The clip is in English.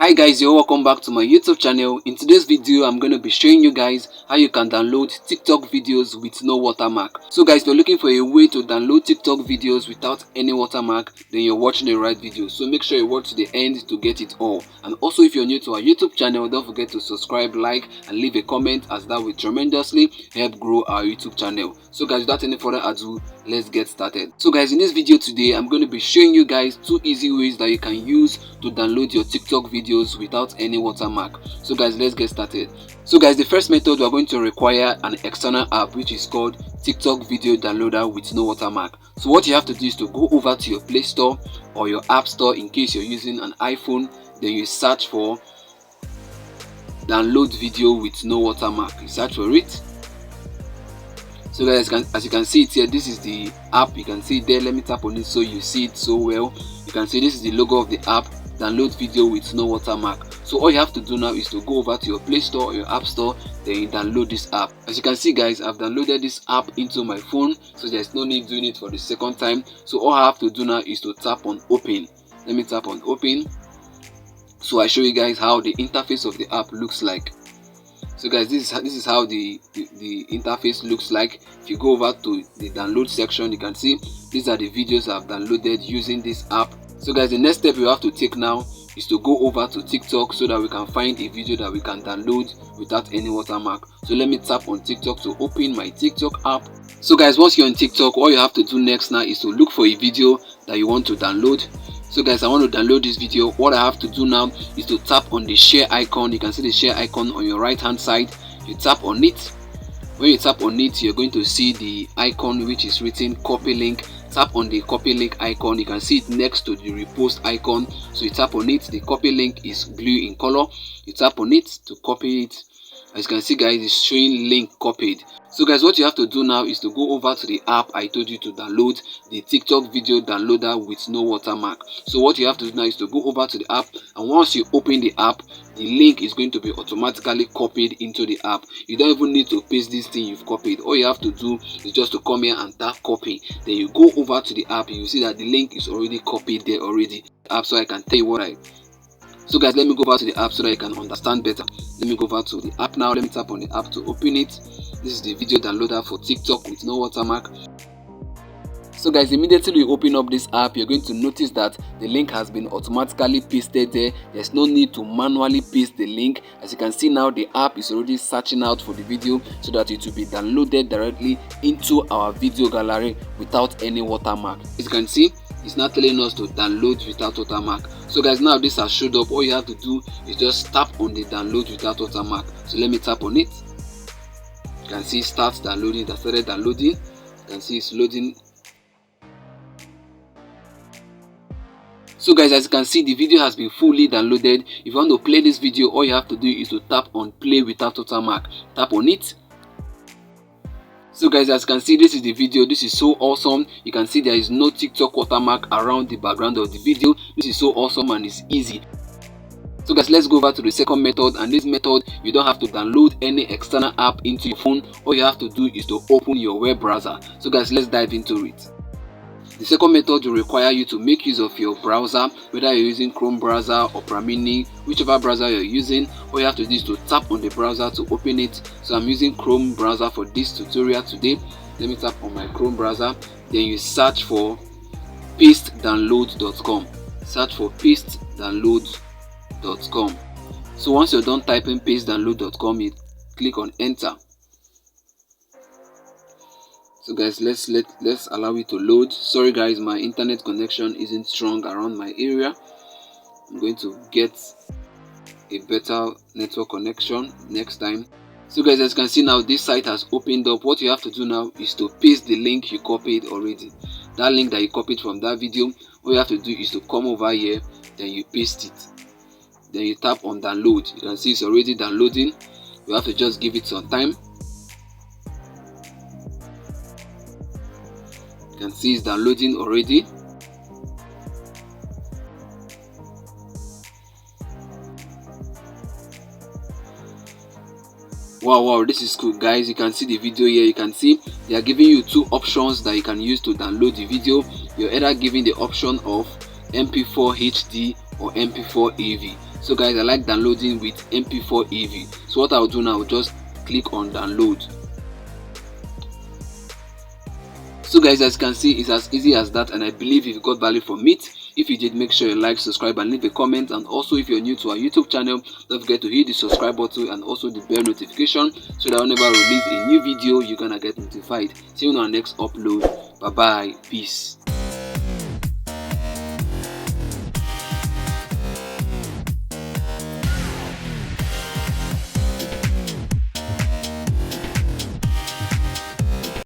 Hi guys, you're welcome back to my YouTube channel. In today's video, I'm going to be showing you guys how you can download TikTok videos with no watermark. So guys, if you're looking for a way to download TikTok videos without any watermark, then you're watching the right video. So make sure you watch to the end to get it all. And also, if you're new to our YouTube channel, don't forget to subscribe, like, and leave a comment, as that will tremendously help grow our YouTube channel. So guys, without any further ado, let's get started. So guys, in this video today, I'm going to be showing you guys two easy ways that you can use to download your TikTok videos without any watermark. So guys, let's get started. So guys, the first method, we are going to require an external app which is called TikTok Video Downloader with no watermark. So what you have to do is to go over to your Play Store or your App Store in case you're using an iPhone. Then you search for download video with no watermark. You search for it. So guys, as you can see it here, this is the app. You can see it there. Let me tap on it so you see it so well. You can see this is the logo of the app, download video with no watermark. So all you have to do now is to go over to your Play Store or your App Store, then you download this app. As you can see guys, I've downloaded this app into my phone, so there's no need doing it for the second time. So all I have to do now is to tap on open. Let me tap on open. So I show you guys how the interface of the app looks like. So guys, this is how the interface looks like. If you go over to the download section, you can see these are the videos I've downloaded using this app. So guys, the next step we have to take now is to go over to TikTok so that we can find a video that we can download without any watermark. So let me tap on TikTok to open my TikTok app. So guys, once you're on TikTok, all you have to do next now is to look for a video that you want to download. So guys, I want to download this video. What I have to do now is to tap on the share icon. You can see the share icon on your right hand side. You tap on it. When you tap on it, you're going to see the icon which is written copy link. Tap on the copy link icon. You can see it next to the repost icon. So you tap on it. The copy link is blue in color. You tap on it to copy it. As you can see guys, it's showing link copied. So guys, what you have to do now is to go over to the app I told you to download, the TikTok video downloader with no watermark. So what you have to do now is to go over to the app, and once you open the app, the link is going to be automatically copied into the app. You don't even need to paste this thing you've copied. All you have to do is just to come here and tap copy. Then you go over to the app, you see that the link is already copied there already. App, so I can tell you what I. So guys, let me go over to the app so that you can understand better. Let me go over to the app now. Let me tap on the app to open it. This is the video downloader for TikTok with no watermark. So guys, immediately you open up this app, you're going to notice that the link has been automatically pasted there. There's no need to manually paste the link. As you can see now, the app is already searching out for the video so that it will be downloaded directly into our video gallery without any watermark. As you can see, it's not telling us to download without watermark. So guys, now this has showed up. All you have to do is just tap on the download without watermark. So let me tap on it. You can see it starts downloading. That started downloading. You can see it's loading. So guys, as you can see, the video has been fully downloaded. If you want to play this video, all you have to do is to tap on play without watermark. Tap on it. So guys, as you can see, this is the video. This is so awesome. You can see there is no TikTok watermark around the background of the video. This is so awesome and it's easy. So guys, let's go over to the second method, and this method, you don't have to download any external app into your phone. All you have to do is to open your web browser. So guys, let's dive into it. The second method will require you to make use of your browser, whether you're using Chrome browser, Opera Mini, whichever browser you're using. All you have to do is to tap on the browser to open it. So I'm using Chrome browser for this tutorial today. Let me tap on my Chrome browser. Then you search for pastedownload.com. Search for pastedownload.com. So once you're done typing pastedownload.com, you click on enter. So guys, let's allow it to load. Sorry guys, my internet connection isn't strong around my area. I'm going to get a better network connection next time. So guys, as you can see now, this site has opened up. What you have to do now is to paste the link you copied already. That link that you copied from that video, all you have to do is to come over here, then you paste it. Then you tap on download. You can see it's already downloading. You have to just give it some time. You can see it's downloading already. Wow, this is cool guys. You can see the video here. You can see they are giving you two options that you can use to download the video. You're either giving the option of MP4 HD or MP4 AV. So guys, I like downloading with MP4 AV. So what I'll do now, I'll just click on download. So guys, as you can see, it's as easy as that, and I believe if you got value from it. If you did, make sure you like, subscribe, and leave a comment. And also, if you're new to our YouTube channel, don't forget to hit the subscribe button and also the bell notification, so that whenever I release a new video, you're gonna get notified. See you on our next upload. Bye bye, peace.